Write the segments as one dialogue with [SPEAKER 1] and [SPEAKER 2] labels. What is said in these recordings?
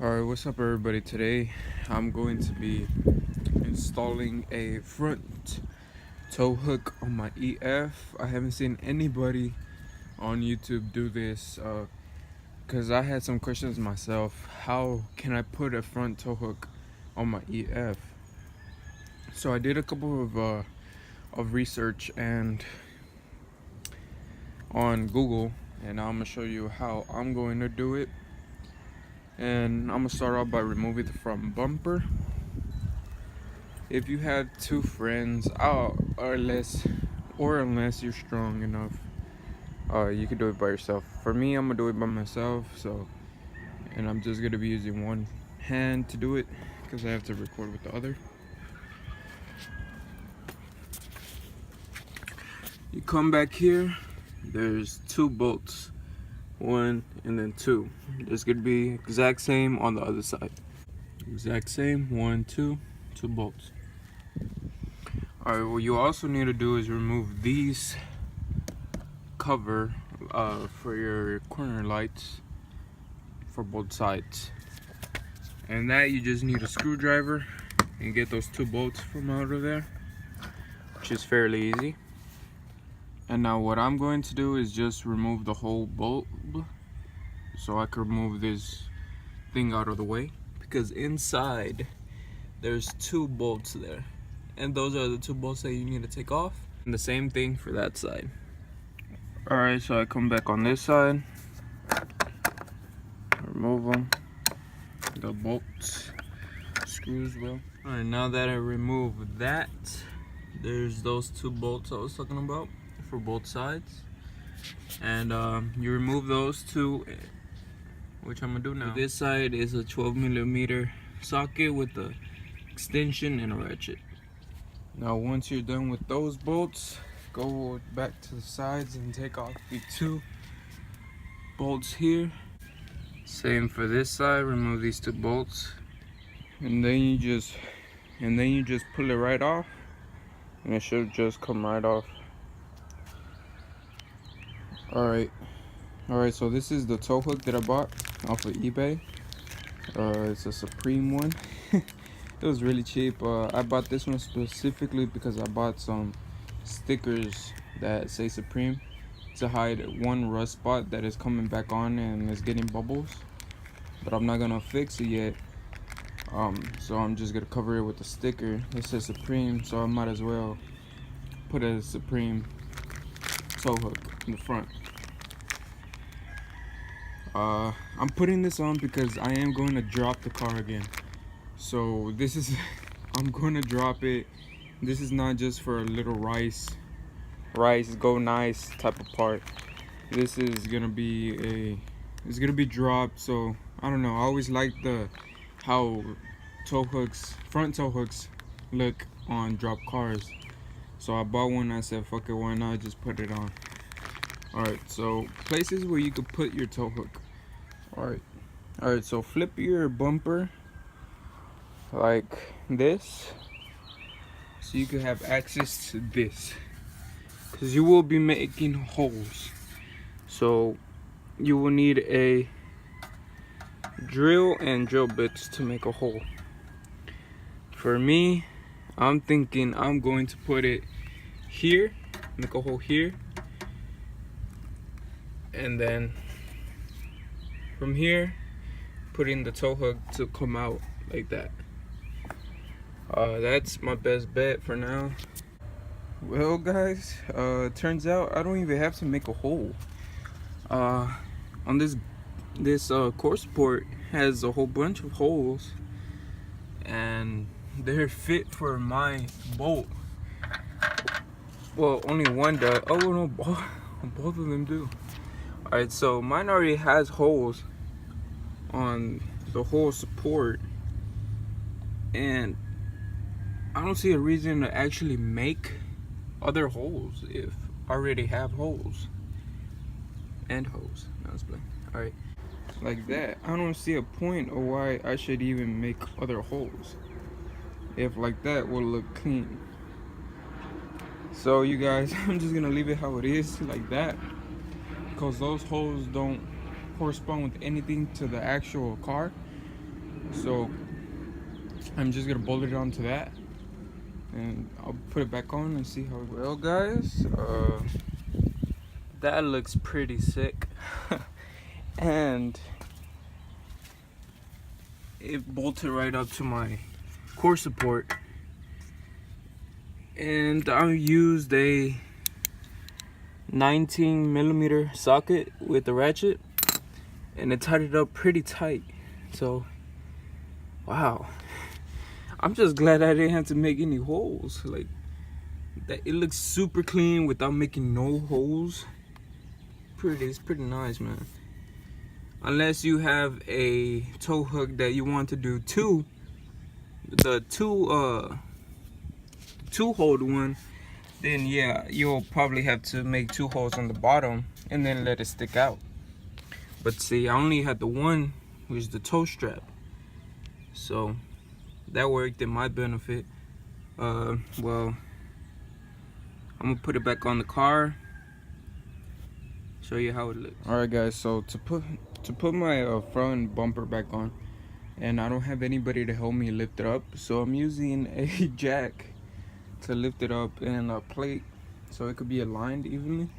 [SPEAKER 1] Alright, what's up everybody? Today I'm going to be installing a front tow hook on my EF. I haven't seen anybody on YouTube do this because I had some questions myself. How can I put a front tow hook on my EF? So I did a couple of research and on Google, and I'm gonna show you how I'm going to do it. And I'm gonna start off by removing the front bumper. If you have two friends, unless you're strong enough, you can do it by yourself. For me, I'm gonna do it by myself. And I'm just gonna be using one hand to do it because I have to record with the other. You come back here. There's two bolts. One and then two. It's gonna be exact same on the other side. Exact same, 1, 2 bolts. Alright, what you also need to do is remove these cover for your corner lights for both sides. And that you just need a screwdriver and get those two bolts from out of there, which is fairly easy. And now what I'm going to do is just remove the whole bulb so I can remove this thing out of the way, because inside there's two bolts there, and those are the two bolts that you need to take off. And the same thing for that side. Alright, so I come back on this side, remove them, the bolts, screws well. Alright, now that I remove that, there's those two bolts I was talking about for both sides, and you remove those two, which I'm gonna do now. This side is a 12mm socket with a extension and a ratchet. Now once you're done with those bolts, go back to the sides and take off the two bolts here. Same for this side, remove these two bolts, and then you just pull it right off, and it should just come right off. Alright, so this is the tow hook that I bought off of eBay. It's a Supreme one. It was really cheap. I bought this one specifically because I bought some stickers that say Supreme to hide one rust spot that is coming back on and is getting bubbles, but I'm not gonna fix it yet. So I'm just gonna cover it with a sticker that says Supreme, so I might as well put a Supreme tow hook in the front. I'm putting this on because I am going to drop the car again. So this is, I'm going to drop it. This is not just for a little rice go nice type of part. This is gonna be it's gonna be dropped. So I don't know, I always liked how front tow hooks look on drop cars. So I bought one. I said, fuck it, why not just put it on. Alright, so places where you could put your tow hook. Alright, so flip your bumper like this so you can have access to this, because you will be making holes. So you will need a drill and drill bits to make a hole. For me, I'm thinking I'm going to put it here, make a hole here, and then from here put in the tow hook to come out like that. That's my best bet for now. Well guys, turns out I don't even have to make a hole. On this core support has a whole bunch of holes, and they're fit for my bolt. Well, only one does. Oh no, both of them do. Alright, so mine already has holes on the whole support, and I don't see a reason to actually make other holes if I already have holes and hose. No, it's blank. Alright, like that. I don't see a point of why I should even make other holes if like that will look clean. So you guys, I'm just gonna leave it how it is, like that, because those holes don't correspond with anything to the actual car. So I'm just gonna bolt it onto that, and I'll put it back on and see how it goes. Well, guys, that looks pretty sick. And it bolted right up to my core support, and I used a 19mm socket with the ratchet, and it tied it up pretty tight. So wow, I'm just glad I didn't have to make any holes. Like that, it looks super clean without making no holes. It's pretty nice, man. Unless you have a tow hook that you want to do two hole one, then yeah, you'll probably have to make 2 holes on the bottom and then let it stick out. But see, I only had the one, which is the tow strap, so that worked in my benefit. Well, I'm gonna put it back on the car, show you how it looks. All right, guys, so to put my front bumper back on, and I don't have anybody to help me lift it up, so I'm using a jack to lift it up and a plate so it could be aligned evenly.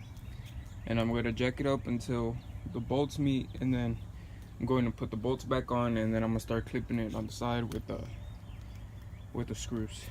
[SPEAKER 1] And I'm going to jack it up until the bolts meet, and then I'm going to put the bolts back on, and then I'm going to start clipping it on the side with the screws.